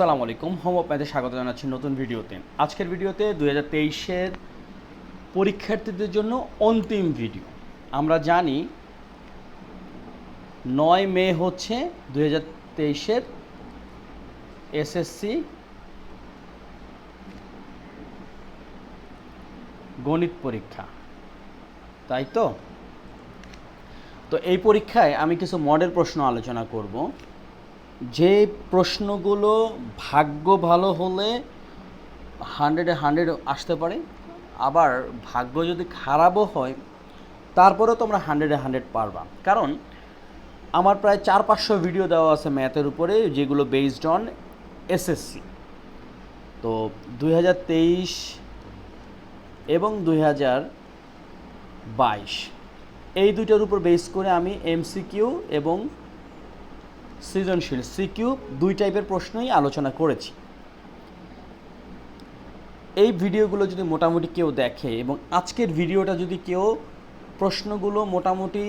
আসসালামু আলাইকুম, হোম আপনাদের স্বাগত জানাচ্ছি নতুন ভিডিওতে। আজকের ভিডিওতে 2023-এর পরীক্ষার্থীদের জন্য অন্তিম ভিডিও। আমরা জানি 9 মে হচ্ছে 2023-এর এসএসসি গণিত পরীক্ষা, তাই তো? তো এই পরীক্ষায় আমি কিছু মডেল প্রশ্ন আলোচনা করব, যে প্রশ্নগুলো ভাগ্য ভালো হলে 100-এ 100 আসতে পারে, আবার ভাগ্য যদি খারাপও হয় তারপরেও তোমরা 100-এ 100 পারবা। কারণ আমার প্রায় 400-500 ভিডিও দেওয়া আছে ম্যাথের উপরে, যেগুলো বেসড অন এসএসসি। তো 2023 এবং 2022 এই দুইটার উপর বেস করে আমি এমসিকিউ এবং সৃজনশীল সিকিউ দুই টাইপের প্রশ্নই আলোচনা করেছি। এই ভিডিওগুলো যদি মোটামুটি কেউ দেখে এবং আজকের ভিডিওটা যদি কেউ প্রশ্নগুলো মোটামুটি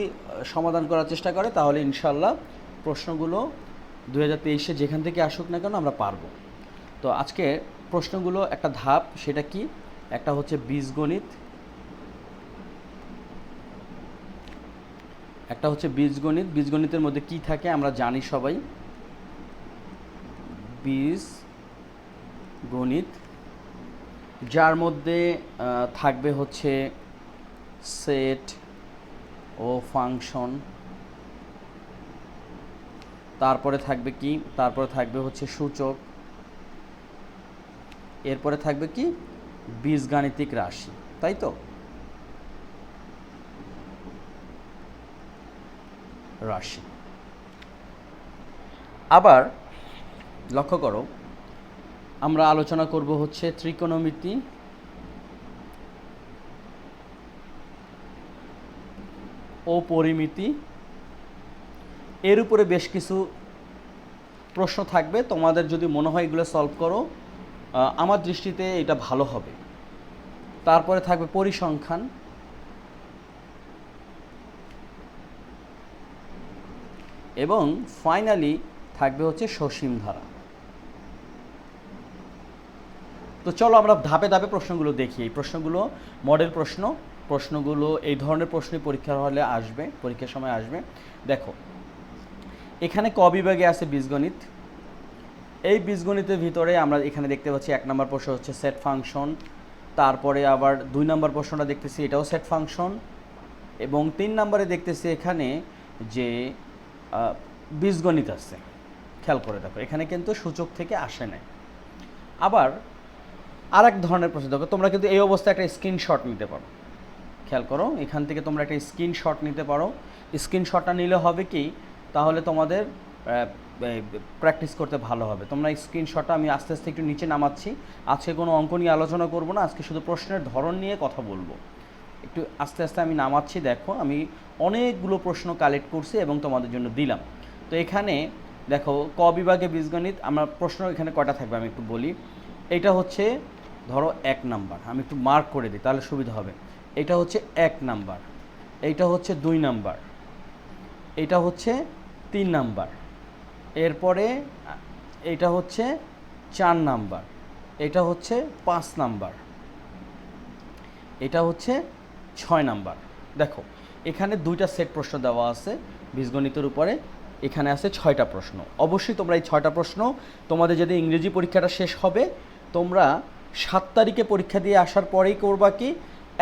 সমাধান করার চেষ্টা করে, তাহলে ইনশাল্লাহ প্রশ্নগুলো 2023-এ যেখান থেকে আসুক না কেন আমরা পারবো। তো আজকে প্রশ্নগুলো একটা ধাপ, সেটা কি? একটা হচ্ছে বীজগণিত, একটা হচ্ছে বীজগণিত। বীজগণিতের মধ্যে কি থাকে আমরা জানি সবাই, বীজগণিত, যার মধ্যে থাকবে হচ্ছে সেট ও ফাংশন, তারপরে থাকবে কি? তারপরে থাকবে হচ্ছে সূচক, এরপরে থাকবে কি? বীজগাণিতিক রাশি, তাই তো? রাশি। আবার লক্ষ্য করো, আমরা আলোচনা করব হচ্ছে ত্রিকোণমিতি, ও পরিমিতি। এর উপরে বেশ কিছু প্রশ্ন থাকবে, তোমাদের যদি মনে হয় এগুলো সলভ করো, আমার দৃষ্টিতে এটা ভালো হবে। তারপরে থাকবে পরিসংখ্যান, এবং ফাইনালি থাকবে হচ্ছে সসীম ধারা। তো চলো আমরা ধাপে ধাপে প্রশ্নগুলো দেখি। এই প্রশ্নগুলো মডেল প্রশ্নগুলো এই ধরনের প্রশ্নই পরীক্ষার হলে আসবে, পরীক্ষার সময় আসবে। দেখো, এখানে ক বিভাগে আছে বীজগণিত। এই বীজগণিতের ভিতরে আমরা এখানে দেখতে পাচ্ছি 1 নম্বর প্রশ্ন হচ্ছে সেট ফাংশন, তারপরে আবার 2 নম্বর প্রশ্নটা দেখতেছি এটাও সেট ফাংশন, এবং 3 নম্বরে দেখতেছি এখানে যে বীজগণিত আছে। খেয়াল করে দেখো, এখানে কিন্তু সূচক থেকে আসে না। আবার আর এক ধরনের প্রশ্ন দেখো, তোমরা কিন্তু এই অবস্থায় একটা স্ক্রিনশট নিতে পারো। খেয়াল করো, এখান থেকে তোমরা একটা স্ক্রিনশট নিতে পারো। স্ক্রিনশটটা নিলে হবে কি, তাহলে তোমাদের প্র্যাকটিস করতে ভালো হবে। তোমরা স্ক্রিনশটটা, আমি আস্তে আস্তে একটু নিচে নামাচ্ছি। আজকে কোনো অঙ্ক নিয়ে আলোচনা করব না, আজকে শুধু প্রশ্নের ধরন নিয়ে কথা বলবো। একটু আস্তে আস্তে আমি নামাচ্ছি। দেখো, আমি অনেকগুলো প্রশ্ন কালেক্ট করছি এবং তোমাদের জন্য দিলাম। তো এখানে দেখো, ক বিভাগে বীজগণিত, আমরা প্রশ্ন এখানে কয়টা থাকবে আমি একটু বলি। এটা হচ্ছে ধরো 1 নাম্বার, আমি একটু মার্ক করে দিই তাহলে সুবিধা হবে। এটা হচ্ছে 1 নাম্বার, এইটা হচ্ছে 2 নাম্বার, এটা হচ্ছে 3 নাম্বার, এরপরে এটা হচ্ছে 4 নাম্বার, এটা হচ্ছে 5 নাম্বার, এটা হচ্ছে 6 নাম্বার। দেখো, এখানে 2টা সেট প্রশ্ন দেওয়া আছে বীজগণিতের উপরে। এখানে আছে 6টা প্রশ্ন। অবশ্যই তোমরা এই 6টা প্রশ্ন, তোমাদের যদি ইংরেজি পরীক্ষাটা শেষ হবে, তোমরা 7 তারিখে পরীক্ষা দিয়ে আসার পরেই করবা কি,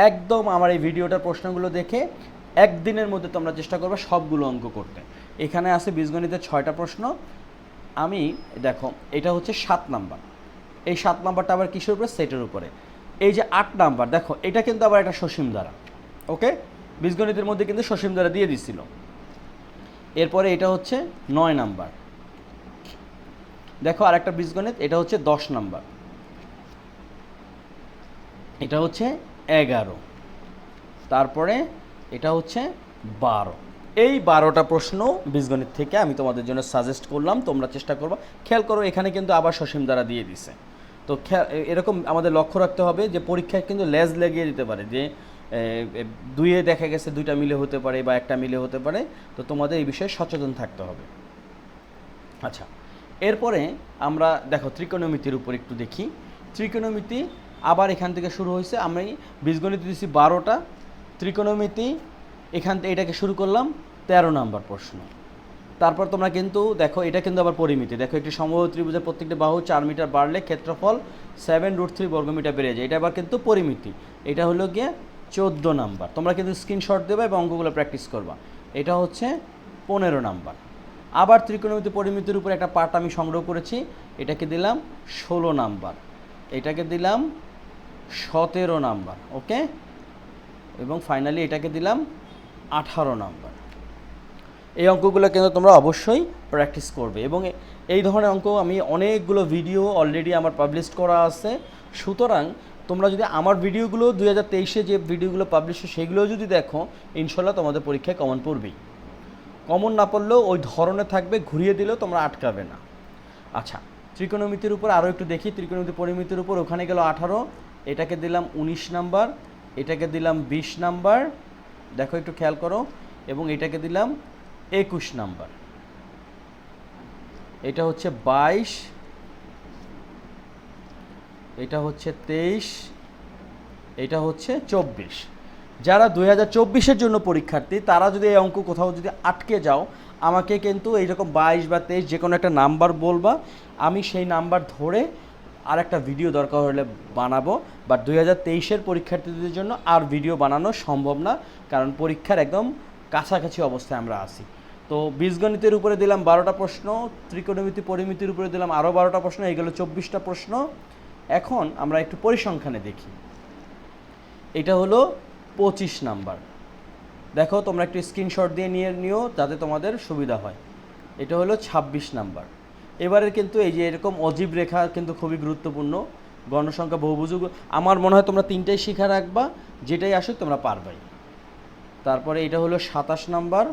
একদম আমার এই ভিডিওটার প্রশ্নগুলো দেখে একদিনের মধ্যে তোমরা চেষ্টা করবে সবগুলো অঙ্ক করতে। এখানে আছে বীজগণিতের 6টা প্রশ্ন। আমি দেখো, এটা হচ্ছে 7 নাম্বার, এই 7 নাম্বারটা আবার কিসের উপরে? সেটের উপরে। এই যে 8 নাম্বার, দেখো এটা কিন্তু আবার একটা সসীম ধারা। ওকে, বীজগণিতের মধ্যে কিন্তু সসীম ধারা দিয়ে দিছিল। এরপরে এটা হচ্ছে 9 নাম্বার। দেখো আরেকটা বীজগণিত, এটা হচ্ছে 10 নাম্বার, এটা হচ্ছে 11, তারপরে এটা হচ্ছে 12। এই 12টা প্রশ্ন বীজগণিত থেকে আমি তোমাদের জন্য সাজেস্ট করলাম, তোমরা চেষ্টা করবা। খেয়াল করো, এখানে কিন্তু আবার সসীম ধারা দিয়ে দিছে। তো এরকম আমাদের লক্ষ্য রাখতে হবে যে পরীক্ষায় কিন্তু লেজ লেগিয়ে দিতে পারে, যে 2-এ দেখা গেছে 2টা মিলে হতে পারে বা একটা মিলে হতে পারে। তো তোমাদের এই বিষয়ে সচেতন থাকতে হবে। আচ্ছা, এরপরে আমরা দেখো ত্রিকোণমিতির উপর একটু দেখি। ত্রিকোণমিতি আবার এখান থেকে শুরু হয়েছে, আমি বীজগণিত দিয়েছি 12টা, ত্রিকোণমিতি এখান থেকে এটাকে শুরু করলাম 13 নাম্বার প্রশ্ন। তারপর তোমরা কিন্তু দেখো এটা কিন্তু আবার পরিমিতি, দেখো একটি সমবাহু ত্রিভুজের প্রত্যেকটি বাহু 4 মিটার বাড়লে ক্ষেত্রফল 7√3 বর্গমিটার বেড়ে যায়, এটা আবার কিন্তু পরিমিতি। এটা হলো গিয়ে 14 নাম্বার, তোমরা কিন্তু স্ক্রিনশট দেবে এবং অঙ্কগুলো প্র্যাকটিস করবা। এটা হচ্ছে 15 নাম্বার। আবার ত্রিকোণমিতি পরিমিতির উপর একটা পার্ট আমি সংগ্রহ করেছি, এটাকে দিলাম 16 নাম্বার, এটাকে দিলাম 17 নাম্বার, ওকে, এবং ফাইনালি এটাকে দিলাম 18 নাম্বার। এই অঙ্কগুলো কিন্তু তোমরা অবশ্যই প্র্যাকটিস করবে এবং এই ধরনের অঙ্ক আমি অনেকগুলো ভিডিও অলরেডি আমার পাবলিশ করা আছে। সুতরাং তোমরা যদি আমার ভিডিওগুলো 2023-এ যে ভিডিওগুলো পাবলিশ হয় সেগুলো যদি দেখো, ইনশাল্লাহ তোমাদের পরীক্ষায় কমন পড়বেই। কমন না পড়লেও ওই ধরনের থাকবে, ঘুরিয়ে দিলেও তোমরা আটকাবে না। আচ্ছা, ত্রিকোণমিতির উপর আরও একটু দেখি। ত্রিকোণমিতি পরিমিতির উপর ওখানে গেল 18, এটাকে দিলাম 19 নাম্বার, এটাকে দিলাম 20 নাম্বার, দেখো একটু খেয়াল করো, এবং এটাকে দিলাম 21 নাম্বার। এটা হচ্ছে 22, এটা হচ্ছে 23, এটা হচ্ছে 24। যারা 2024-এর জন্য পরীক্ষার্থী তারা যদি এই অঙ্ক কোথাও যদি আটকে যাও, আমাকে কিন্তু এইরকম 22 বা 23 যে কোনো একটা নাম্বার বলবা, আমি সেই নাম্বার ধরে আর একটা ভিডিও দরকার হলে বানাবো। বাট 2023-এর পরীক্ষার্থীদের জন্য আর ভিডিও বানানো সম্ভব না, কারণ পরীক্ষার একদম কাছাকাছি অবস্থায় আমরা আছি। তো বীজগণিতের উপরে দিলাম 12টা প্রশ্ন, ত্রিকোণমিতি পরিমিতির উপরে দিলাম আরও 12টা প্রশ্ন, এইগুলো 24টা প্রশ্ন। এখন আমরা একটু পরিসংখ্যানে দেখি। এটা হলো 25 নাম্বার, দেখো তোমরা একটু স্ক্রিনশট দিয়ে নিও যাতে তোমাদের সুবিধা হয়। এটা হলো 26 নাম্বার। এবারের কিন্তু এই যে এরকম অজীব রেখা কিন্তু খুবই গুরুত্বপূর্ণ, গণসংখ্যা বহুভুজ। আমার মনে হয় তোমরা 3টাই শিখা রাখবা, যেটাই আসুক তোমরা পারবাই। তারপরে এটা হলো 27 নাম্বার,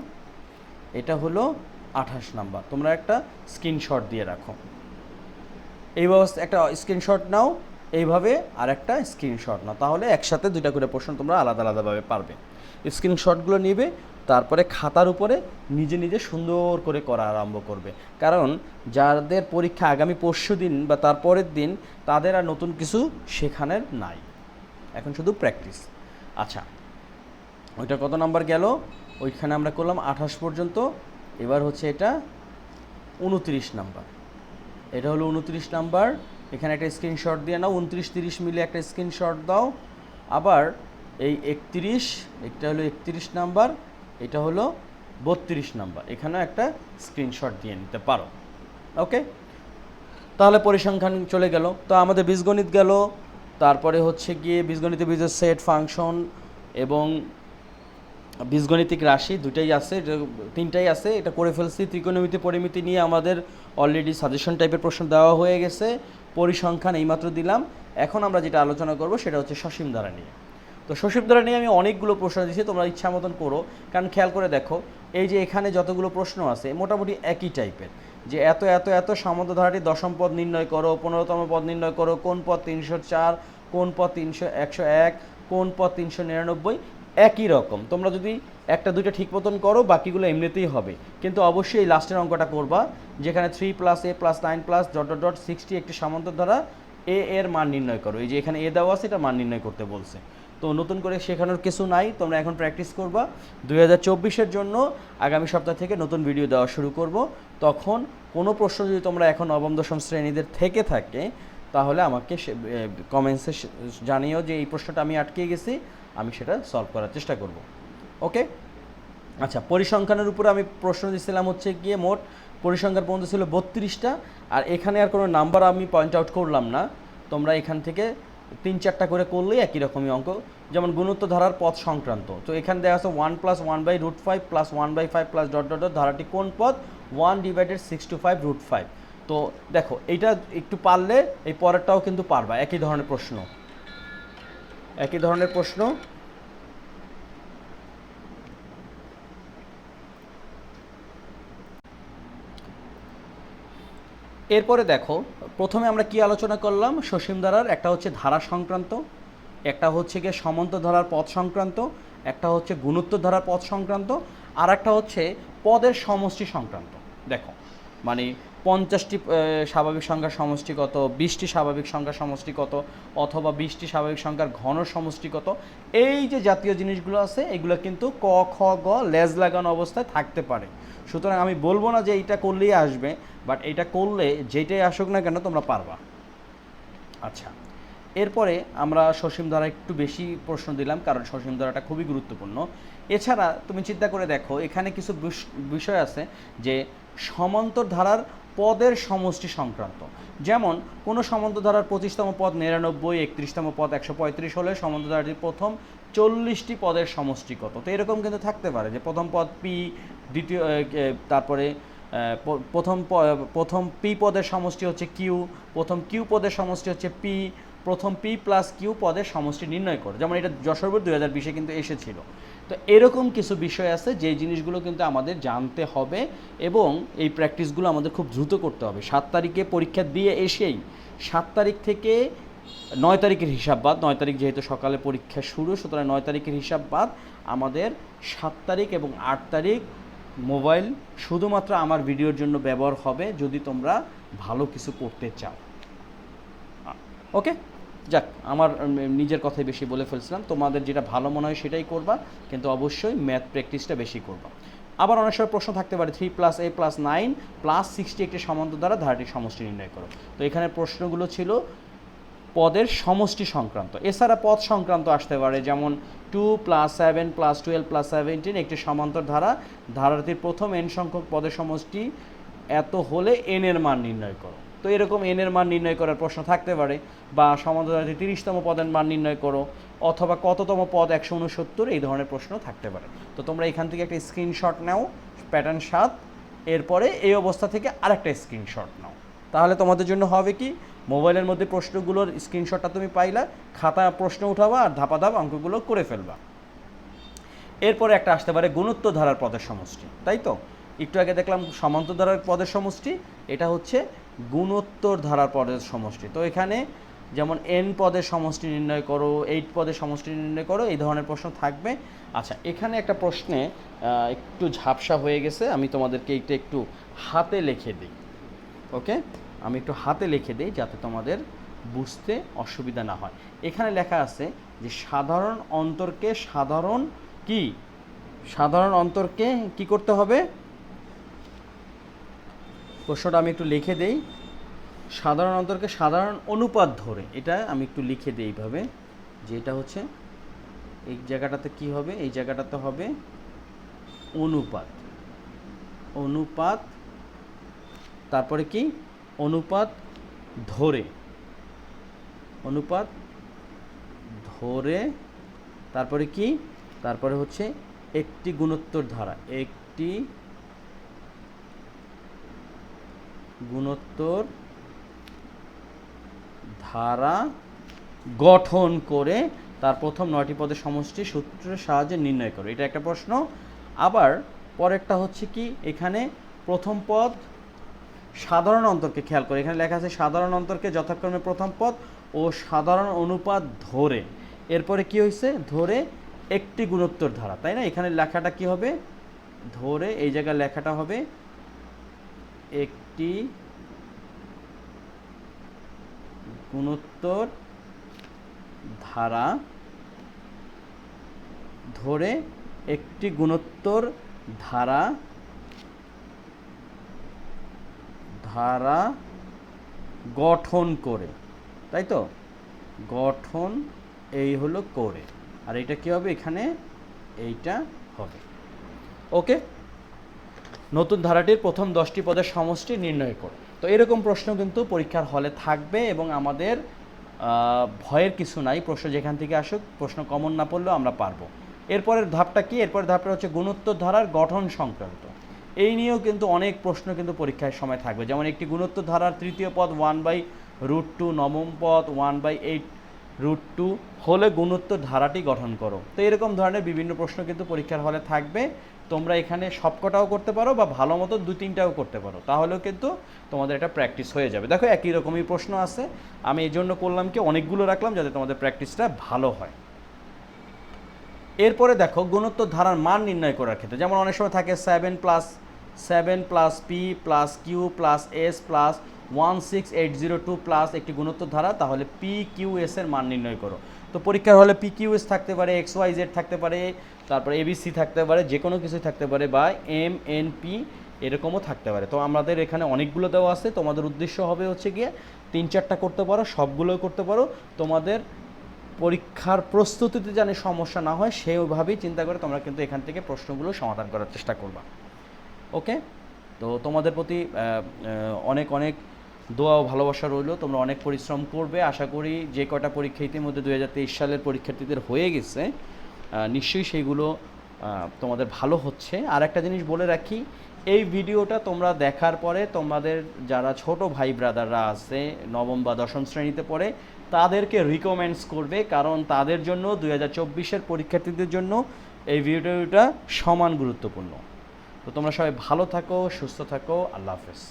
এটা হলো 28 নাম্বার। তোমরা একটা স্ক্রিনশট দিয়ে রাখো, এই ব্যবস্থা একটা স্ক্রিনশট নাও, এইভাবে আর একটা স্ক্রিনশট নাও, তাহলে একসাথে 2টা করে প্রশ্ন তোমরা আলাদা আলাদাভাবে পারবে। স্ক্রিনশটগুলো নিবে, তারপরে খাতার উপরে নিজে নিজে সুন্দর করে করা আরম্ভ করবে, কারণ যাদের পরীক্ষা আগামী পরশু দিন বা তারপরের দিন তাদের আর নতুন কিছু শেখানোর নাই, এখন শুধু প্র্যাকটিস। আচ্ছা, ওইটা কত নাম্বার গেল? ওইখানে আমরা করলাম 28 পর্যন্ত। এবার হচ্ছে এটা 29 নাম্বার, এটা হলো 29 নাম্বার। এখানে একটা স্ক্রিনশট দিয়ে নাও, 29, 30 মিলে একটা স্ক্রিনশট দাও। আবার এই 31, এটা হলো 31 নাম্বার, এটা হলো 32 নাম্বার, এখানেও একটা স্ক্রিনশট দিয়ে নিতে পারো। ওকে, তাহলে পরিসংখ্যান চলে গেল। তো আমাদের বীজগণিত গেল, তারপরে হচ্ছে গিয়ে বীজগণিতে বীজের সেট, ফাংশন এবং বীজগণিতিক রাশি 2টাই আছে, 3টাই আছে, এটা করে ফেলছি। ত্রিকোণমিতি পরিমিতি নিয়ে আমাদের অলরেডি সাজেশন টাইপের প্রশ্ন দেওয়া হয়ে গেছে। পরিসংখ্যান এইমাত্র দিলাম। এখন আমরা যেটা আলোচনা করব সেটা হচ্ছে সসীম ধারা নিয়ে। তো সসীম ধারা নিয়ে আমি অনেকগুলো প্রশ্ন দিয়েছি, তোমরা ইচ্ছা মতন করো, কারণ খেয়াল করে দেখো এই যে এখানে যতগুলো প্রশ্ন আছে মোটামুটি একই টাইপের, যে এত এত এত সামন্ত ধারাটি দশম পদ নির্ণয় করো, 15তম পদ নির্ণয় করো, কোন পদ 304, কোন পদ 101, কোন পদ 399, একই রকম। তোমরা যদি একটা দুইটা ঠিক মতন করো, বাকিগুলো এমনিতেই হবে, কিন্তু অবশ্যই এই লাস্টের অঙ্কটা করবা, যেখানে 3 + a + 9 + ... 60 একটি সামন্ত ধারা, এ এর মান নির্ণয় করো। এই যে এখানে এ দেওয়া আছে, এটা মান নির্ণয় করতে বলছে। তো নতুন করে শেখানোর কিছু নাই, তোমরা এখন প্র্যাকটিস করবা। 2024-এর জন্য আগামী সপ্তাহ থেকে নতুন ভিডিও দেওয়া শুরু করব। তখন কোনো প্রশ্ন যদি তোমরা এখন নবম দশম শ্রেণীদের থেকে থাকে, তাহলে আমাকে কমেন্টসে জানিও যে এই প্রশ্নটা আমি আটকে গেছি, আমি সেটা সলভ করার চেষ্টা করব। ওকে, আচ্ছা, পরিসংখ্যানের উপরে আমি প্রশ্ন দিয়েছিলাম হচ্ছে গিয়ে মোট পরিসংখ্যান পর্যন্ত ছিল 32টা, আর এখানে আর কোনো নাম্বার আমি পয়েন্ট আউট করলাম না, তোমরা এখান থেকে 3-4টা করে করলেই একই রকমই অঙ্ক। যেমন গুণোত্তর ধারার পদ সংক্রান্ত, তো এখানে দেওয়া আছে 1 + 1/√5 + 1/5 .. ধারাটি কোন পদ? 1/6/5√5। তো দেখো এইটা একটু পারলে এই পরেরটাও কিন্তু পারবা, একই ধরনের প্রশ্ন, একই ধরনের প্রশ্ন। এরপরে দেখো, প্রথমে আমরা কি আলোচনা করলাম? সসীম ধারার একটা হচ্ছে ধারা সংক্রান্ত, একটা হচ্ছে গিয়ে সমান্ত ধারার পদ সংক্রান্ত, একটা হচ্ছে গুণোত্তর ধারার পদ সংক্রান্ত, আর একটা হচ্ছে পদের সমষ্টি সংক্রান্ত। দেখো মানে 50টি স্বাভাবিক সংখ্যার সমষ্টি কত, 20টি স্বাভাবিক সংখ্যার সমষ্টি কত, অথবা 20টি স্বাভাবিক সংখ্যার ঘন সমষ্টি কত। এই যে জাতীয় জিনিসগুলো আছে এগুলো কিন্তু ক খ গ লেজ লাগানো অবস্থায় থাকতে পারে। সুতরাং আমি বলবো না যে এইটা করলেই আসবে, বাট এইটা করলে যেটাই আসুক না কেন তোমরা পারবা। আচ্ছা, এরপরে আমরা সসীম ধারা একটু বেশি প্রশ্ন দিলাম, কারণ সসীম ধারাটা খুবই গুরুত্বপূর্ণ। এছাড়া তুমি চিন্তা করে দেখো, এখানে কিছু বিষয় আছে যে সমান্তর ধারার পদের সমষ্টি সংক্রান্ত। যেমন কোনো সমান্তর ধারার 25তম পদ 99, 31তম পদ 135 হলে সমান্তর ধারাটির প্রথম 40টি পদের সমষ্টি কত। তো এরকম কিন্তু থাকতে পারে যে প্রথম পদ পি, দ্বিতীয় তারপরে প্রথম পি পদের সমষ্টি হচ্ছে কিউ, প্রথম কিউ পদের সমষ্টি হচ্ছে পি, প্রথম পি প্লাস কিউ পদের সমষ্টি নির্ণয় করে। যেমন এটা যশোর বোর্ড 2020-এ কিন্তু এসেছিল। তো এরকম কিছু বিষয় আছে যে জিনিসগুলো কিন্তু আমাদের জানতে হবে এবং এই প্র্যাকটিসগুলো আমাদের খুব দ্রুত করতে হবে। 7 তারিখে পরীক্ষা দিয়ে এসেই 7 তারিখ থেকে 9 তারিখের হিসাব বাদ, 9 তারিখ যেহেতু সকালে পরীক্ষা শুরু, সুতরাং 9 তারিখের হিসাব বাদ আমাদের 7 তারিখ এবং 8 তারিখ মোবাইল শুধুমাত্র আমার ভিডিওর জন্য ব্যবহার হবে যদি তোমরা ভালো কিছু করতে চাও। ওকে, যাক, আমার নিজের কথাই বেশি বলে ফেলছিলাম। তোমাদের যেটা ভালো মনে হয় সেটাই করবা, কিন্তু অবশ্যই ম্যাথ প্র্যাকটিসটা বেশি করবা। আবার অনেক সময় প্রশ্ন থাকতে পারে 3 + a + 9 + 60 একটি সমান্তর দ্বারা ধারাটির সমষ্টি নির্ণয় করো। তো এখানে প্রশ্নগুলো ছিল পদের সমষ্টি সংক্রান্ত। এছাড়া পদ সংক্রান্ত আসতে পারে, যেমন 2 + 7 + 12 + 17 একটি সমান্তর ধারাটির প্রথম n সংখ্যক পদের সমষ্টি এত হলে n এর মান নির্ণয় করো। তো এরকম n এর মান নির্ণয় করার প্রশ্ন থাকতে পারে, বা সমান্তর ধারাটির 30তম পদের মান নির্ণয় করো, অথবা কততম পদ 169, এই ধরনের প্রশ্ন থাকতে পারে। তো তোমরা এখান থেকে একটা স্ক্রিনশট নাও, প্যাটার্ন 7, এরপরে এই অবস্থা থেকে আরেকটা স্ক্রিনশট নাও। তাহলে তোমাদের জন্য হবে কি, মোবাইলের মধ্যে প্রশ্নগুলোর স্ক্রিনশটটা তুমি পাইলা, খাতা প্রশ্ন উঠাবা আর ধাপাধাপ অঙ্কগুলো করে ফেলবা। এরপরে একটা আসতে পারে গুণোত্তর ধারার পদের সমষ্টি, তাই তো? একটু আগে দেখলাম সমান্তর ধারার পদের সমষ্টি, এটা হচ্ছে গুণোত্তর ধারার পদের সমষ্টি। তো এখানে যেমন n পদের সমষ্টি নির্ণয় করো, 8 পদের সমষ্টি নির্ণয় করো, এই ধরনের প্রশ্ন থাকবে। আচ্ছা, এখানে একটা প্রশ্নে একটু ঝাপসা হয়ে গেছে, আমি তোমাদেরকে এইটা একটু হাতে লিখে দিই। ওকে, আমি একটু হাতে লিখে দিই যাতে তোমাদের বুঝতে অসুবিধা না হয়। এখানে লেখা আছে যে সাধারণ অন্তরকে কি করতে হবে। প্রশ্নটা আমি একটু লিখে দেই। সাধারণ অন্তরকে সাধারণ অনুপাত ধরে, এটা আমি একটু লিখে দিই এইভাবে, যে এটা হচ্ছে এই জায়গাটাতে কি হবে, এই জায়গাটাতে হবে অনুপাত, তারপরে কি অনুপাত ধরে, তারপরে কি, তারপরে হচ্ছে একটি গুণোত্তর ধারা, একটি গুণোত্তর ধারা গঠন করে তার প্রথম 9টি পদের সমষ্টি সূত্রের সাহায্যে নির্ণয় করো। এটা একটা প্রশ্ন। আবার পরেরটা হচ্ছে কি, এখানে প্রথম পদ সাধারণ অন্তরকে খেয়াল করে, এখানে লেখা আছে সাধারণ অন্তরকে যথাক্রমে প্রথম পদ ও সাধারণ অনুপাত ধরে, এরপরে কি হয়েছে, ধরে একটি গুণোত্তর ধারা, তাই না? এখানে লেখাটা কি হবে, ধরে, এই জায়গায় লেখাটা হবে একটি গুণোত্তর ধারা ধরে, একটি গুণোত্তর ধারা গঠন করে, তাই তো? গঠন, এই হলো করে, আর এটা কি হবে, এখানে এইটা হবে। ওকে, নতুন ধারাটির প্রথম 10টি পদের সমষ্টি নির্ণয় করো। তো এরকম প্রশ্ন কিন্তু পরীক্ষার হলে থাকবে এবং আমাদের ভয়ের কিছু নাই, প্রশ্ন যেখান থেকে আসুক, প্রশ্ন কমন না পড়লেও আমরা পারবো। এরপরের ধাপটা কি, এরপরের ধাপটা হচ্ছে গুণোত্তর ধারার গঠন সংক্রান্ত। এই নিয়েও কিন্তু অনেক প্রশ্ন কিন্তু পরীক্ষার সময় থাকবে। যেমন একটি গুণোত্তর ধারার তৃতীয় পদ 1/√2, নবম পদ 1/8√2 হলে গুণোত্তর ধারাটি গঠন করো। তো এরকম ধরনের বিভিন্ন প্রশ্ন কিন্তু পরীক্ষার হলে থাকবে। তোমরা এখানে সবকটাও করতে পারো বা ভালো মতো 2-3টাও করতে পারো, তাহলেও কিন্তু তোমাদের এটা প্র্যাকটিস হয়ে যাবে। দেখো একই রকমই প্রশ্ন আছে, আমি এই জন্য করলাম কি অনেকগুলো রাখলাম যাতে তোমাদের প্র্যাকটিসটা ভালো হয়। এরপরে দেখো গুণোত্তর ধারার মান নির্ণয় করার ক্ষেত্রে, যেমন অনেক সময় থাকে 7 + 7 plus P plus Q plus S plus 16802 plus একটি গুণোত্তর ধারা, তাহলে পি কিউ এস এর মান নির্ণয় করো। তো পরীক্ষার হলে পি কিউ এস থাকতে পারে, এক্স ওয়াই জেড থাকতে পারে, তারপরে এবিসি থাকতে পারে, যে কোনো কিছুই থাকতে পারে, বা এম এন পি এরকমও থাকতে পারে। তো আমাদের এখানে অনেকগুলো দেওয়া আছে, তোমাদের উদ্দেশ্য হবে হচ্ছে গিয়ে 3-4টা করতে পারো, সবগুলোই করতে পারো, তোমাদের পরীক্ষার প্রস্তুতিতে যেন সমস্যা না হয় সেইভাবেই চিন্তা করে তোমরা কিন্তু এখান থেকে প্রশ্নগুলো সমাধান করার চেষ্টা করবা। ওকে, তো তোমাদের প্রতি অনেক অনেক দোয়া ও ভালোবাসা রইল, তোমরা অনেক পরিশ্রম করবে। আশা করি যে কটা পরীক্ষা ইতিমধ্যে 2023 সালের পরীক্ষার্থীদের হয়ে গেছে, নিশ্চয়ই সেইগুলো তোমাদের ভালো হচ্ছে। আর একটা জিনিস বলে রাখি, এই ভিডিওটা তোমরা দেখার পরে তোমাদের যারা ছোট ভাই ব্রাদাররা আছে 9ম বা 10ম শ্রেণীতে পড়ে তাদেরকে রিকমেন্ডস করবে, কারণ তাদের জন্য 2024-এর পরীক্ষার্থীদের জন্য এই ভিডিওটা সমান গুরুত্বপূর্ণ। তো তোমরা সবাই ভালো থাকো, সুস্থ থাকো, আল্লাহ হাফেজ।